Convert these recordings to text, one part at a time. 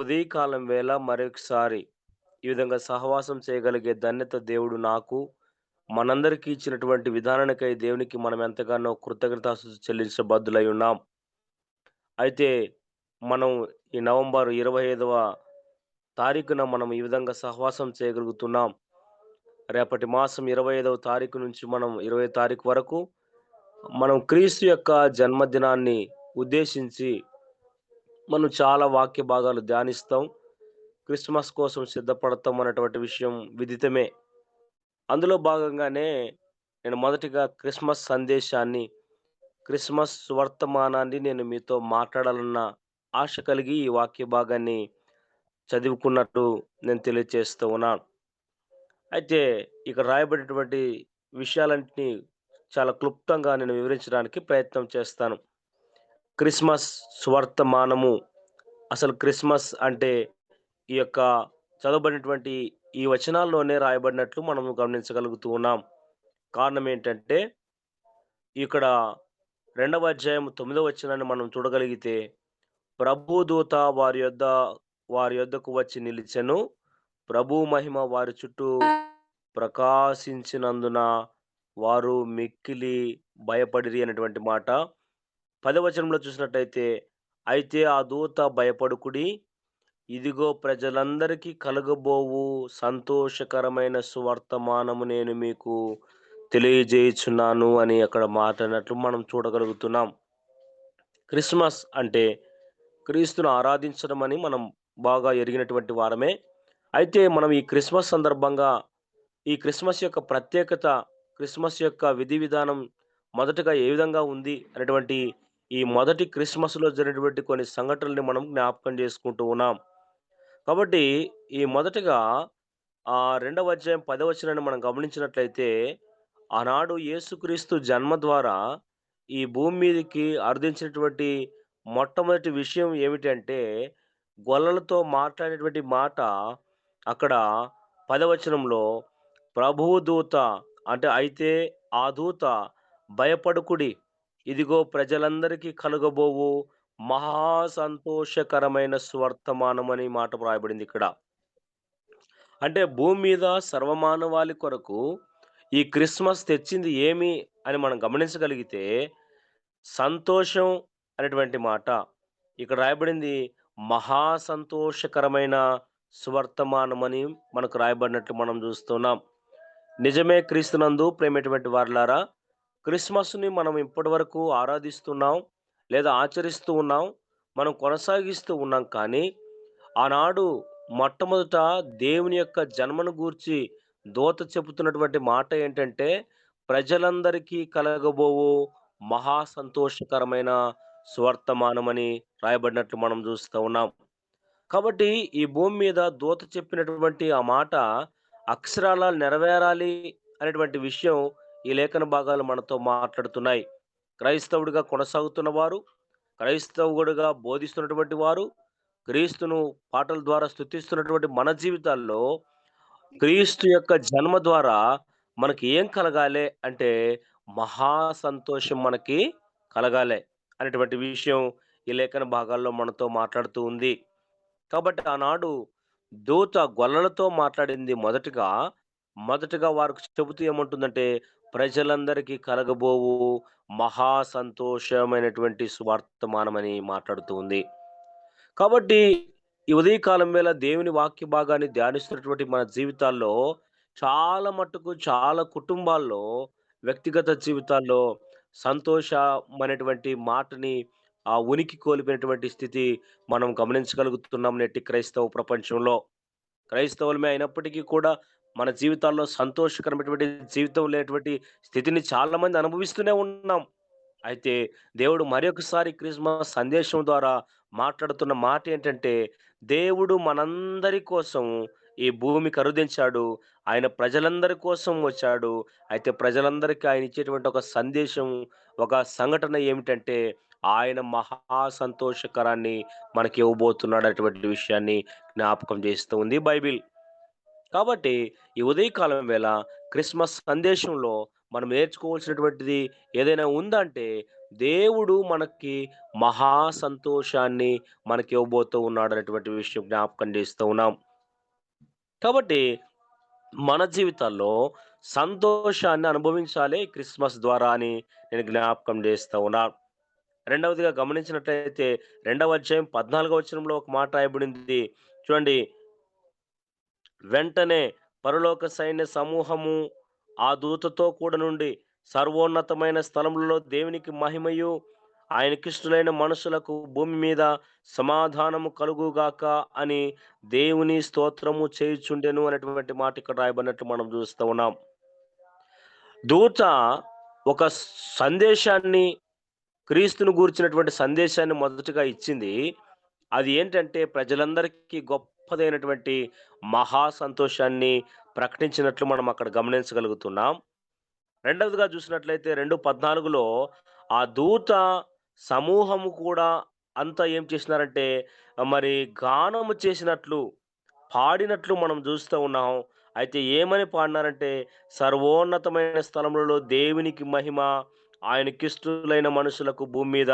ఉదయకాలం వేళ మరొకసారి ఈ విధంగా సహవాసం చేయగలిగే ధన్యత దేవుడు నాకు, మనందరికీ ఇచ్చినటువంటి విధానానికై దేవునికి మనం ఎంతగానో కృతజ్ఞతాస్తుతులు చెల్లించబద్దులై ఉన్నాం. అయితే మనం ఈ నవంబర్ 25వ తారీఖున మనం ఈ విధంగా సహవాసం చేయగలుగుతున్నాం. రేపటి మాసం 25వ తారీఖు నుంచి మనం 20 తారీఖు వరకు మనం క్రీస్తు యొక్క జన్మదినాన్ని ఉద్దేశించి మనం చాలా వాక్య భాగాలు ధ్యానిస్తాం. క్రిస్మస్ కోసం సిద్ధపడతాం అన్నటువంటి విషయం విదితమే. అందులో భాగంగానే నేను మొదటిగా క్రిస్మస్ సందేశాన్ని, క్రిస్మస్ సువర్తమానాన్ని నేను మీతో మాట్లాడాలన్న ఆశ కలిగి ఈ వాక్య భాగాన్ని చదువుకున్నట్టు నేను తెలియచేస్తూ ఉన్నాను. అయితే ఇక్కడ రాయబడినటువంటి విషయాలన్నిటిని చాలా క్లుప్తంగా నేను వివరించడానికి ప్రయత్నం చేస్తాను. క్రిస్మస్ సువర్తమానము, అసలు క్రిస్మస్ అంటే ఈ యొక్క చదవబడినటువంటి ఈ వచనాల్లోనే రాయబడినట్లు మనము గమనించగలుగుతూ ఉన్నాం. కారణం ఏంటంటే, ఇక్కడ 2వ అధ్యాయం 9వ వచనాన్ని మనం చూడగలిగితే, ప్రభువు దూత వారి యొద్దకు వచ్చి నిలిచెను. ప్రభువు మహిమ వారి చుట్టూ ప్రకాశించినందున వారు మిక్కిలి భయపడిరి అనేటువంటి మాట. 10వ వచనంలో చూసినట్టయితే, అయితే ఆ దూత భయపడుకుడి, ఇదిగో ప్రజలందరికీ కలుగబోవు సంతోషకరమైన సువర్తమానము నేను మీకు తెలియజేయుచున్నాను అని అక్కడ మాట్లాడినట్లు మనం చూడగలుగుతున్నాం. క్రిస్మస్ అంటే క్రీస్తును ఆరాధించడం అని మనం బాగా ఎరిగినటువంటి వారమే. అయితే మనం ఈ క్రిస్మస్ సందర్భంగా ఈ క్రిస్మస్ యొక్క ప్రత్యేకత, క్రిస్మస్ యొక్క విధి విధానం మొదటగా ఏ విధంగా ఉంది అనేటువంటి ఈ మొదటి క్రిస్మస్‌లో జరిగినటువంటి కొన్ని సంఘటనల్ని మనం జ్ఞాపకం చేసుకుంటూ ఉన్నాం. కాబట్టి ఈ మొదటగా 2వ అధ్యాయం 10వ వచనాన్ని మనం గమనించినట్లయితే, ఆనాడు యేసుక్రీస్తు జన్మ ద్వారా ఈ భూమి మీదకి అరుదించినటువంటి మొట్టమొదటి విషయం ఏమిటంటే, గొల్లలతో మాట్లాడినటువంటి మాట అక్కడ 10వ వచనంలో ప్రభువు దూత అంటే అయితే ఆ దూత భయపడకుడి, ఇదిగో ప్రజలందరికీ కలుగబోవు మహా సంతోషకరమైన సువర్తమానమని మాట వ్రాయబడింది ఇక్కడ. అంటే భూమి మీద సర్వమానవాళి కొరకు ఈ క్రిస్మస్ తెచ్చింది ఏమి అని మనం గమనించగలిగితే, సంతోషం అనేటువంటి మాట. ఇక్కడ రాయబడింది మహా సంతోషకరమైన సువర్తమానమని మనకు రాయబడినట్లు మనం చూస్తున్నాం. నిజమే క్రీస్తునందు ప్రేమైనటువంటి వారలారా, క్రిస్మస్‌ని మనం ఇప్పటివరకు ఆరాధిస్తున్నాం, లేదా ఆచరిస్తూ ఉన్నాం. మనం కొనసాగిస్తూ ఉన్నాం. కానీ, ఆనాడు మొట్టమొదట దేవుని యొక్క జన్మను గూర్చి దూత చెబుతున్నటువంటి మాట ఏంటంటే, ప్రజలందరికీ కలగబోవు మహా సంతోషకరమైన సువర్తమానమని రాయబడినట్లు మనం చూస్తూ ఉన్నాం. కాబట్టి ఈ భూమి మీద దూత చెప్పినటువంటి ఆ మాట అక్షరాల నెరవేరాలి అనేటువంటి విషయం ఈ లేఖన భాగాలు మనతో మాట్లాడుతున్నాయి. క్రైస్తవుడిగా కొనసాగుతున్న వారు, క్రైస్తవుడుగా బోధిస్తున్నటువంటి వారు, క్రీస్తును పాటల ద్వారా స్తుతిస్తున్నటువంటి మన జీవితాల్లో క్రీస్తు యొక్క జన్మ ద్వారా మనకి ఏం కలగాలే అంటే మహా సంతోషం మనకి కలగాలే అనేటువంటి విషయం ఈ లేఖన భాగాల్లో మనతో మాట్లాడుతూ ఉంది. కాబట్టి ఆనాడు దూత గొల్లలతో మాట్లాడింది మొదటగా వారికి చెబుతూ ఏమంటుందంటే, ప్రజలందరికీ కలగబోవు మహా సంతోషమైనటువంటి సువర్తమానమని మాట్లాడుతూ ఉంది. కాబట్టి ఈ ఉదయకాలం వేళ దేవుని వాక్య భాగాన్ని ధ్యానిస్తున్నటువంటి మన జీవితాల్లో చాలా కుటుంబాల్లో, వ్యక్తిగత జీవితాల్లో సంతోషమనేటువంటి మాటని ఉనికి కోల్పోయినటువంటి స్థితి మనం గమనించగలుగుతున్నాం నేటి క్రైస్తవ ప్రపంచంలో. క్రైస్తవులమే అయినప్పటికీ కూడా మన జీవితాల్లో సంతోషకరమైనటువంటి జీవితం లేనటువంటి స్థితిని చాలామంది అనుభవిస్తూనే ఉన్నాం. అయితే దేవుడు మరొకసారి క్రిస్మస్ సందేశం ద్వారా మాట్లాడుతున్న మాట ఏంటంటే, దేవుడు మనందరి కోసం ఈ భూమికి అరుదించాడు. ఆయన ప్రజలందరి కోసం వచ్చాడు. అయితే ప్రజలందరికీ ఆయన ఇచ్చేటువంటి ఒక సందేశం, ఒక సంఘటన ఏమిటంటే, ఆయన మహా సంతోషకరాన్ని మనకి ఇవ్వబోతున్నాడు అటువంటి విషయాన్ని జ్ఞాపకం చేస్తూ ఉంది బైబిల్. కాబట్టి ఈ ఉదయకాలం వేళ క్రిస్మస్ సందేశంలో మనం నేర్చుకోవాల్సినటువంటిది ఏదైనా ఉందంటే, దేవుడు మనకి మహా సంతోషాన్ని మనకి ఇవ్వబోతూ ఉన్నాడనేటువంటి విషయం జ్ఞాపకం చేస్తూ ఉన్నాం. కాబట్టి మన జీవితాల్లో సంతోషాన్ని అనుభవించాలి క్రిస్మస్ ద్వారా అని నేను జ్ఞాపకం చేస్తా ఉన్నాను. రెండవదిగా గమనించినట్లయితే రెండవ అధ్యాయం 14వ వచనంలో ఒక మాట రాయబడింది. చూడండి, వెంటనే పరలోక సైన్య సమూహము ఆ దూతతో కూడా నుండి సర్వోన్నతమైన స్థలములలో దేవునికి మహిమయు ఆయనకిష్టులైన మనుషులకు భూమి మీద సమాధానము కలుగుగాక అని దేవుని స్తోత్రము చేయుచుండెను అనేటువంటి మాట ఇక్కడ రాయబడినట్లు మనం చూస్తూ ఉన్నాం. దూత ఒక సందేశాన్ని, క్రీస్తును గూర్చినటువంటి సందేశాన్ని మొదటగా ఇచ్చింది. అది ఏంటంటే ప్రజలందరికీ గొప్పదైనటువంటి మహా సంతోషాన్ని ప్రకటించినట్లు మనం అక్కడ గమనించగలుగుతున్నాం. రెండవదిగా చూసినట్లయితే 2:14లో ఆ దూత సమూహము కూడా అంతా ఏం చేసినారంటే మరి గానము చేసినట్లు, పాడినట్లు మనం చూస్తూ ఉన్నాం. అయితే ఏమని పాడినారంటే, సర్వోన్నతమైన స్థలములలో దేవునికి మహిమ, ఆయనకిష్టులైన మనుషులకు భూమి మీద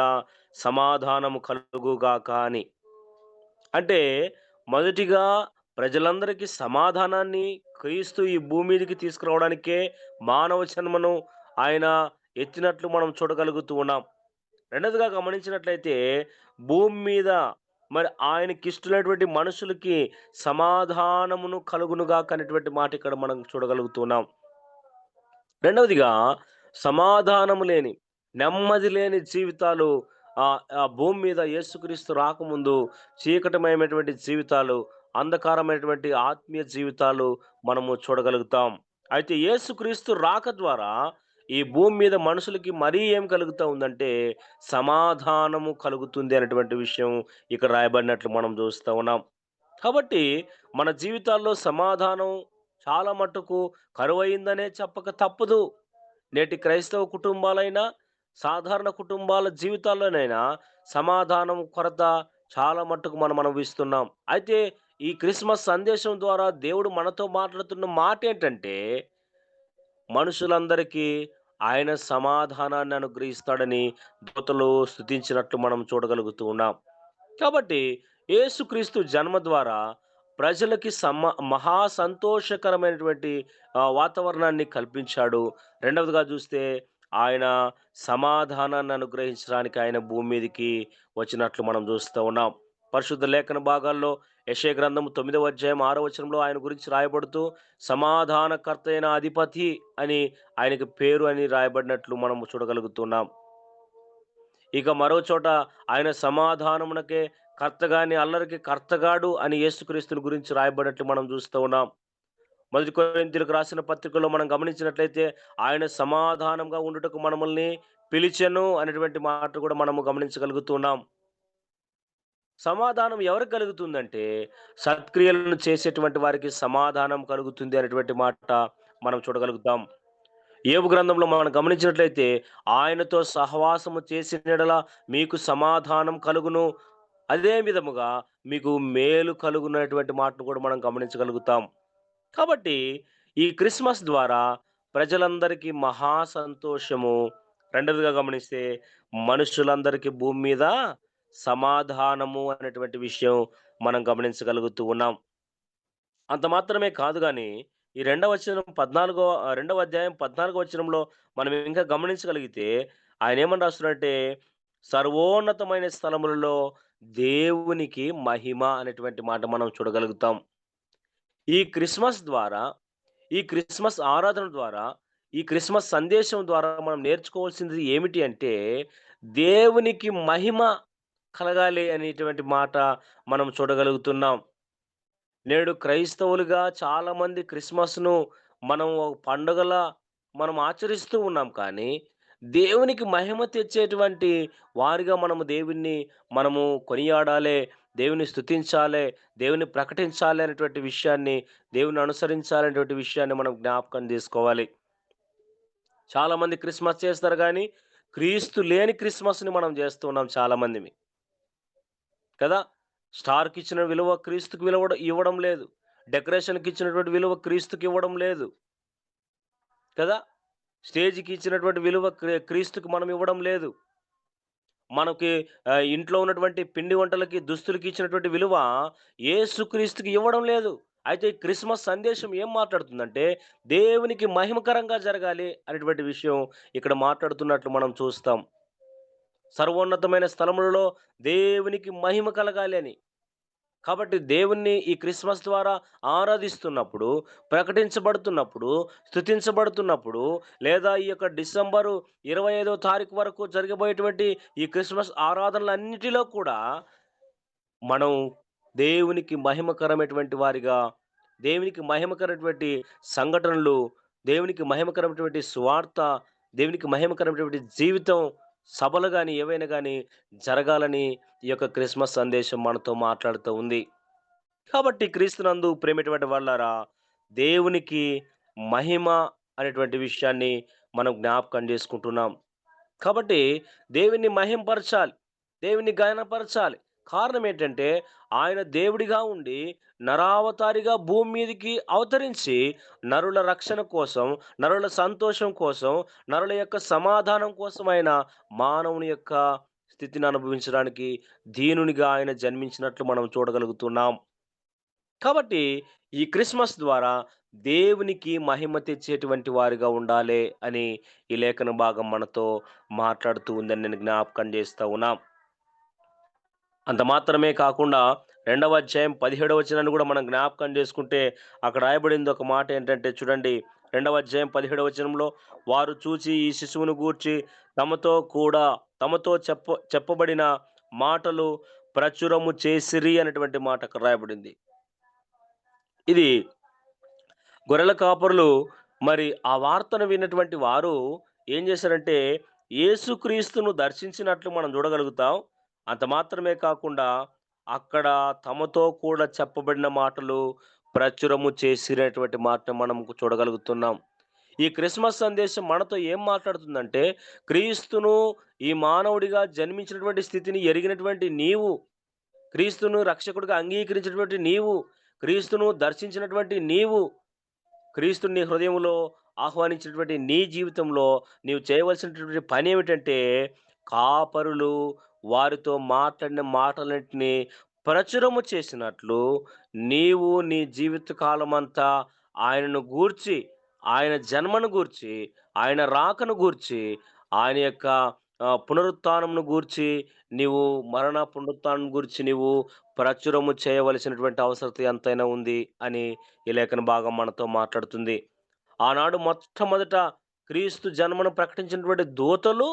సమాధానము కలుగుగాక అని. అంటే మొదటిగా ప్రజలందరికీ సమాధానాన్ని క్రీస్తు ఈ భూమి మీదకి తీసుకురావడానికే మానవ జన్మను ఆయన ఎత్తినట్లు మనం చూడగలుగుతూ ఉన్నాం. రెండోదిగా గమనించినట్లయితే భూమి మీద మరి ఆయనకిష్టులైనటువంటి మనుషులకి సమాధానమును కలుగునుగాక అనేటువంటి మాట ఇక్కడ మనం చూడగలుగుతున్నాం. రెండవదిగా సమాధానము లేని, నెమ్మది లేని జీవితాలు ఆ భూమి మీద యేసుక్రీస్తు రాకముందు చీకటమయమైనటువంటి జీవితాలు, అంధకారమైనటువంటి ఆత్మీయ జీవితాలు మనము చూడగలుగుతాం. అయితే యేసుక్రీస్తు రాక ద్వారా ఈ భూమి మీద మనుషులకి మరీ ఏం కలుగుతా ఉందంటే, సమాధానము కలుగుతుంది అనేటువంటి విషయం ఇక్కడ రాయబడినట్లు మనం చూస్తా ఉన్నాం. కాబట్టి మన జీవితాల్లో సమాధానం చాలా మట్టుకు కరువయిందనే చెప్పక తప్పదు. నేటి క్రైస్తవ కుటుంబాలైనా, సాధారణ కుటుంబాల జీవితాల్లోనైనా సమాధానం కొరత చాలా మట్టుకు మనం అనుభవిస్తున్నాం. అయితే ఈ క్రిస్మస్ సందేశం ద్వారా దేవుడు మనతో మాట్లాడుతున్న మాటేంటంటే, మనుషులందరికీ ఆయన సమాధానాన్ని అనుగ్రహిస్తాడని దూతలు స్తుతించినట్లు మనం చూడగలుగుతూ ఉన్నాం. కాబట్టి యేసుక్రీస్తు జన్మ ద్వారా ప్రజలకి మహా సంతోషకరమైనటువంటి వాతావరణాన్ని కల్పించాడు. రెండవదిగా చూస్తే ఆయన సమాధానాన్ని అనుగ్రహించడానికి ఆయన భూమి మీదకి వచ్చినట్లు మనం చూస్తూ ఉన్నాం. పరిశుద్ధ లేఖన భాగాల్లో యెషయా గ్రంథం 9వ అధ్యాయం 6వ వచనంలో ఆయన గురించి రాయబడుతూ సమాధానకర్త అయిన అధిపతి అని ఆయనకి పేరు అని రాయబడినట్లు మనం చూడగలుగుతున్నాం. ఇక మరో చోట ఆయన సమాధానమునకే కర్తగాని అల్లరికి కర్తగాడు అని యేసుక్రీస్తుని గురించి రాయబడినట్లు మనం చూస్తూ ఉన్నాం. మొదటి కొరింథీయులకు రాసిన పత్రికలో మనం గమనించినట్లయితే ఆయన సమాధానంగా ఉండుటకు మనల్ని పిలిచెను అనేటువంటి మాట కూడా మనము గమనించగలుగుతున్నాం. సమాధానం ఎవరికి కలుగుతుందంటే సత్క్రియలను చేసేటువంటి వారికి సమాధానం కలుగుతుంది అనేటువంటి మాట మనం చూడగలుగుతాం. యోబు గ్రంథంలో మనం గమనించినట్లయితే ఆయనతో సహవాసము చేసిన యెడల మీకు సమాధానం కలుగును. అదే విధముగా మీకు మేలు కలుగునటువంటి మాటను కూడా మనం గమనించగలుగుతాం. కాబట్టి ఈ క్రిస్మస్ ద్వారా ప్రజలందరికీ మహా సంతోషము. రెండవదిగా గమనిస్తే మనుషులందరికీ భూమి మీద సమాధానము అనేటువంటి విషయం మనం గమనించగలుగుతూ ఉన్నాం. అంత మాత్రమే కాదు గానీ, ఈ రెండవ వచనం 14 రెండవ అధ్యాయం 14 వచనంలో మనం ఇంకా గమనించగలిగితే ఆయనేమని రాస్తున్నాడంటే, సర్వోన్నతమైన స్థలములలో దేవునికి మహిమ అనేటువంటి మాట మనం చూడగలుగుతాం. ఈ క్రిస్మస్ ద్వారా, ఈ క్రిస్మస్ ఆరాధన ద్వారా, ఈ క్రిస్మస్ సందేశం ద్వారా మనం నేర్చుకోవాల్సింది ఏమిటి అంటే, దేవునికి మహిమ కలగాలి అనేటువంటి మాట మనం చూడగలుగుతున్నాం. నేడు క్రైస్తవులుగా చాలామంది క్రిస్మస్‌ను మనం ఒక పండుగలా మనం ఆచరిస్తూ ఉన్నాం కానీ, దేవునికి మహిమ తెచ్చేటువంటి వారిగా మనము దేవుణ్ణి మనము కొనియాడాలే, దేవుని స్తుతించాలే, దేవుని ప్రకటించాలి అనేటువంటి విషయాన్ని, దేవుని అనుసరించాలనేటువంటి విషయాన్ని మనం జ్ఞాపకం చేసుకోవాలి. చాలామంది క్రిస్మస్ చేస్తారు గానీ, క్రీస్తు లేని క్రిస్మస్‌ని మనం చేస్తున్నాం చాలామందిమి. కదా! స్టార్‌కిచ్చిన విలువ క్రీస్తుకి ఇవ్వడం లేదు. డెకరేషన్‌కిచ్చినటువంటి విలువ క్రీస్తుకివ్వడం లేదు. కదా! స్టేజ్‌కి ఇచ్చినటువంటి విలువ క్రీస్తుకి మనం ఇవ్వడం లేదు. మనకి ఇంట్లో ఉన్నటువంటి పిండి వంటలకి, దుస్తులకి ఇచ్చినటువంటి విలువ యేసుక్రీస్తుకి ఇవ్వడం లేదు. అయితే ఈ క్రిస్మస్ సందేశం ఏం మాట్లాడుతుందంటే, దేవునికి మహిమకరంగా జరగాలి అనేటువంటి విషయం ఇక్కడ మాట్లాడుతున్నట్లు మనం చూస్తాం. సర్వోన్నతమైన స్థలములలో దేవునికి మహిమ కలగాలి అని. కాబట్టి దేవుణ్ణి ఈ క్రిస్మస్ ద్వారా ఆరాధిస్తున్నప్పుడు, ప్రకటించబడుతున్నప్పుడు, స్తుతించబడుతున్నప్పుడు, లేదా ఈ యొక్క డిసెంబరు 25వ తారీఖు వరకు జరగబోయేటువంటి ఈ క్రిస్మస్ ఆరాధనలన్నిటిలో కూడా మనం దేవునికి మహిమకరమైనటువంటి వారిగా, దేవునికి మహిమకరమైనటువంటి సంఘటనలు, దేవునికి మహిమకరమైనటువంటి సువార్త, దేవునికి మహిమకరమైనటువంటి జీవితం, సభలు గాని, ఏవైనా గాని జరగాలని ఈ యొక్క క్రిస్మస్ సందేశం మనతో మాట్లాడుతూ ఉంది. కాబట్టి క్రీస్తునందు ప్రేమైనటువంటి వాళ్ళారా, దేవునికి మహిమ అనేటువంటి విషయాన్ని మనం జ్ఞాపకం చేసుకుంటున్నాం. కాబట్టి దేవుని మహింపరచాలి. దేవుని ఘనపరచాలి. కారణం ఏంటంటే, ఆయన దేవుడిగా ఉండి, నరావతారిగా భూమి మీదకి అవతరించి, నరుల రక్షణ కోసం, నరుల సంతోషం కోసం, నరుల యొక్క సమాధానం కోసం ఆయన మానవుని యొక్క స్థితిని అనుభవించడానికి దీనునిగా ఆయన జన్మించినట్లు మనం చూడగలుగుతున్నాం. కాబట్టి ఈ క్రిస్మస్ ద్వారా దేవునికి మహిమ తెచ్చేటువంటి వారిగా ఉండాలి అని ఈ లేఖన భాగం మనతో మాట్లాడుతూ ఉందని నేను జ్ఞాపకం చేస్తా ఉన్నాం. అంత మాత్రమే కాకుండా రెండవ అధ్యాయం 17వ వచనాన్ని కూడా మనం జ్ఞాపకం చేసుకుంటే అక్కడ రాయబడింది ఒక మాట ఏంటంటే చూడండి. రెండవ అధ్యాయం 17వ వచనంలో వారు చూచి ఈ శిశువును గూర్చి తమతో చెప్పబడిన మాటలు ప్రచురము చేసిరి అనేటువంటి మాట అక్కడ రాయబడింది. ఇది గొర్రెల కాపరులు మరి ఆ వార్తను విన్నటువంటి వారు ఏం చేశారంటే, యేసుక్రీస్తును దర్శించినట్లు మనం చూడగలుగుతాం. అంత మాత్రమే కాకుండా అక్కడ తమతో కూడా చెప్పబడిన మాటలు ప్రచురము చేసినటువంటి మాటను మనం చూడగలుగుతున్నాం. ఈ క్రిస్మస్ సందేశం మనతో ఏం మాట్లాడుతుందంటే, క్రీస్తును ఈ మానవుడిగా జన్మించినటువంటి స్థితిని ఎరిగినటువంటి నీవు, క్రీస్తును రక్షకుడిగా అంగీకరించినటువంటి నీవు, క్రీస్తును దర్శించినటువంటి నీవు, క్రీస్తుని నీ హృదయంలో ఆహ్వానించినటువంటి నీ జీవితంలో నీవు చేయవలసినటువంటి పనేమిటంటే, కాపరులు వారితో మాట్లాడిన మాటలన్నిటిని ప్రచురము చేసినట్లు, నీవు నీ జీవిత కాలమంతా ఆయనను గూర్చి, ఆయన జన్మను గూర్చి, ఆయన రాకను గూర్చి, ఆయన యొక్క పునరుత్థానమును గూర్చి, నీవు మరణ పునరుత్థానం గూర్చి నీవు ప్రచురము చేయవలసినటువంటి అవసరత ఎంతైనా ఉంది అని ఈ లేఖన భాగం మనతో మాట్లాడుతుంది. ఆనాడు మొట్టమొదట క్రీస్తు జన్మను ప్రకటించినటువంటి దూతలు,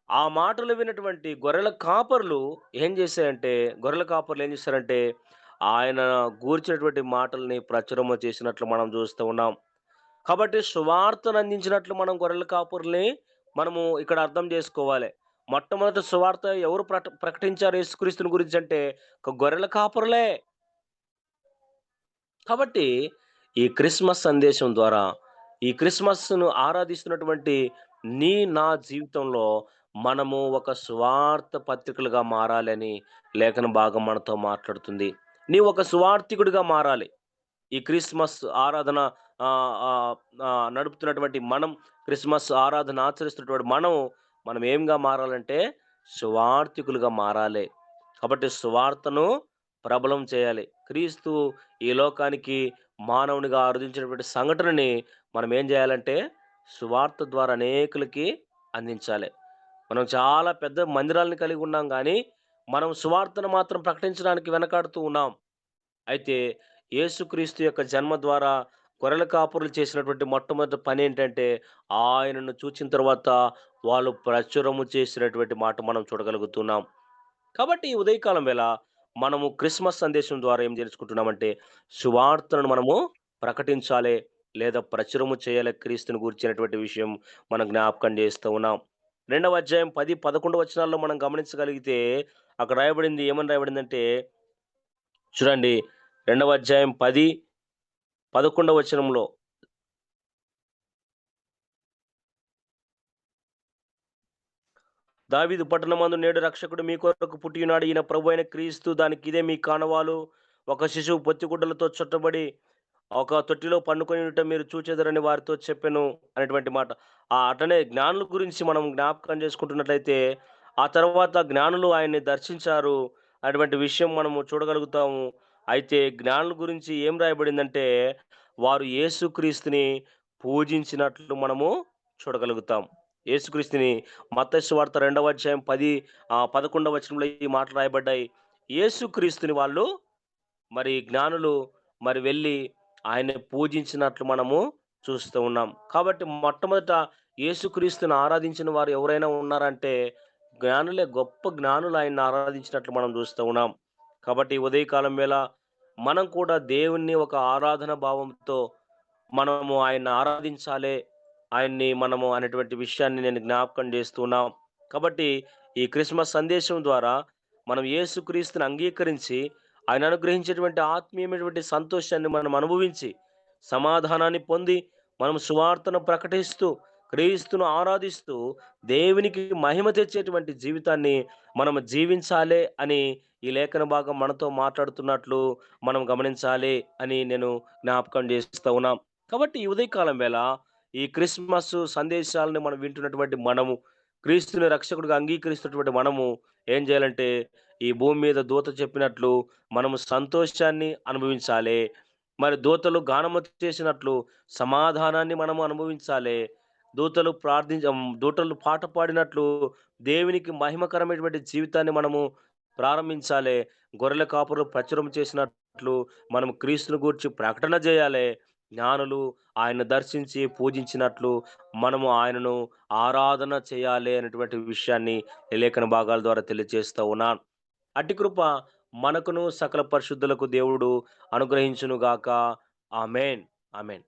ఆ మాటలు విన్నటువంటి గొర్రెల కాపరులు ఏం చేశారంటే, ఆయన గూర్చినటువంటి మాటల్ని ప్రచురము చేసినట్లు మనం చూస్తూ ఉన్నాం. కాబట్టి సువార్తను అందించినట్లు మనం గొర్రెల కాపరుల్ని మనము ఇక్కడ అర్థం చేసుకోవాలి. మొట్టమొదట సువార్త ఎవరు ప్రకటించారు యేసుక్రీస్తుని గురించంటే, గొర్రెల కాపరులే. కాబట్టి ఈ క్రిస్మస్ సందేశం ద్వారా, ఈ క్రిస్మస్‌ను ఆరాధిస్తున్నటువంటి నా జీవితంలో మనము ఒక సువార్త పత్రికలుగా మారాలని లేఖన భాగం మనతో మాట్లాడుతుంది. నీవు ఒక సువార్థికుడిగా మారాలి. ఈ క్రిస్మస్ ఆరాధన ఆహ్, నడుపుతున్నటువంటి మనం, క్రిస్మస్ ఆరాధన ఆచరిస్తున్నటువంటి మనం ఏంగా మారాలంటే సువార్థికులుగా మారాలి. కాబట్టి సువార్తను ప్రబలం చేయాలి. క్రీస్తు ఈ లోకానికి మానవునిగా అరుదించినటువంటి సంఘటనని మనం ఏం చేయాలంటే సువార్త ద్వారా అనేకులకి అందించాలి. మనం చాలా పెద్ద మందిరాలను కలిగి ఉన్నాం గానీ, మనం సువార్తను మాత్రం ప్రకటించడానికి వెనకాడుతూ ఉన్నాం. అయితే యేసుక్రీస్తు యొక్క జన్మ ద్వారా గొర్రెల కాపురులు చేసినటువంటి మొట్టమొదటి పనేంటంటే, ఆయనను చూచిన తర్వాత వాళ్ళు ప్రచురము చేసినటువంటి మాట మనం చూడగలుగుతున్నాం. కాబట్టి ఈ ఉదయకాలం వేళ మనము క్రిస్మస్ సందేశం ద్వారా ఏం తెలుసుకుంటున్నామంటే, సువార్తను మనము ప్రకటించాలి, లేదా ప్రచురము చేయాలి క్రీస్తుని గూర్చినటువంటి విషయం మనం జ్ఞాపకం చేస్తూ ఉన్నాం. రెండవ అధ్యాయం 10, 11 వచనాల్లో మనం గమనించగలిగితే అక్కడ రాయబడింది ఏమని రాయబడిందంటే చూడండి. రెండవ అధ్యాయం 10, 11 వచనంలో దావీదు పట్టణమందు నేడు రక్షకుడు మీ కొరకు పుట్టియున్నాడు. ఈయన ప్రభువైన క్రీస్తు. దానికిదే మీ కానవాలు. ఒక శిశువు పొత్తిగుడ్డలతో చుట్టబడి ఒక తొట్టిలో పండుకొని ఉండుట మీరు చూచెదరని వారితో చెప్పెను అనేటువంటి మాట. అట్లనే జ్ఞానుల గురించి మనం జ్ఞాపకం చేసుకుంటున్నట్లయితే, ఆ తర్వాత జ్ఞానులు ఆయన్ని దర్శించారు అటువంటి విషయం మనము చూడగలుగుతాము. అయితే జ్ఞానుల గురించి ఏం రాయబడిందంటే, వారు యేసుక్రీస్తుని పూజించినట్లు మనము చూడగలుగుతాం. యేసుక్రీస్తుని మత్తయి సువార్త 2వ అధ్యాయం 11వ వచనంలో ఈ మాటలు రాయబడ్డాయి. యేసుక్రీస్తుని వాళ్ళు మరి జ్ఞానులు మరి వెళ్లి ఆయన్ని పూజించినట్లు మనము చూస్తూ ఉన్నాం. కాబట్టి మొట్టమొదట యేసుక్రీస్తుని ఆరాధించిన వారు ఎవరైనా ఉన్నారంటే జ్ఞానులే. గొప్ప జ్ఞానులు ఆయన్ని ఆరాధించినట్లు మనం చూస్తూ ఉన్నాం. కాబట్టి ఈ ఉదయకాలం వేళ మనం కూడా దేవుణ్ణి ఒక ఆరాధన భావంతో మనము ఆయన్ని ఆరాధించాలే, ఆయన్ని మనము అనేటువంటి విషయాన్ని నేను జ్ఞాపకం చేస్తున్నాం. కాబట్టి ఈ క్రిస్మస్ సందేశం ద్వారా మనం యేసుక్రీస్తుని అంగీకరించి, ఆయన అనుగ్రహించేటువంటి ఆత్మీయమైనటువంటి సంతోషాన్ని మనం అనుభవించి, సమాధానాన్ని పొంది, మనం సువార్తను ప్రకటిస్తూ, క్రీస్తును ఆరాధిస్తూ, దేవునికి మహిమ తెచ్చేటువంటి జీవితాన్ని మనం జీవించాలే అని ఈ లేఖన భాగం మనతో మాట్లాడుతున్నట్లు మనం గమనించాలి అని నేను జ్ఞాపకం చేస్తా ఉన్నాం. కాబట్టి ఈ ఉదయకాలం వేళ ఈ క్రిస్మస్ సందేశాలను మనం వింటున్నటువంటి మనము, క్రీస్తుని రక్షకుడిగా అంగీకరిస్తున్నటువంటి మనము ఏం చేయాలంటే, ఈ భూమి మీద దూత చెప్పినట్లు మనము సంతోషాన్ని అనుభవించాలి. మరి దూతలు గానము చేసినట్లు సమాధానాన్ని మనము అనుభవించాలి. దూతలు పాట పాడినట్లు దేవునికి మహిమకరమైనటువంటి జీవితాన్ని మనము ప్రారంభించాలి. గొర్రెల కాపరులు ప్రచురం చేసినట్లు మనం క్రీస్తుని గూర్చి ప్రకటన చేయాలి. జ్ఞానులు ఆయన్ని దర్శించి పూజించినట్లు మనము ఆయనను ఆరాధన చేయాలి అనేటువంటి విషయాన్ని ఈ లేఖన భాగాల ద్వారా తెలియజేస్తా ఉన్నాను. అట్టి కృప మనకును సకల పరిశుద్ధులకు దేవుడు అనుగ్రహించును గాక. ఆమేన్. ఆమేన్.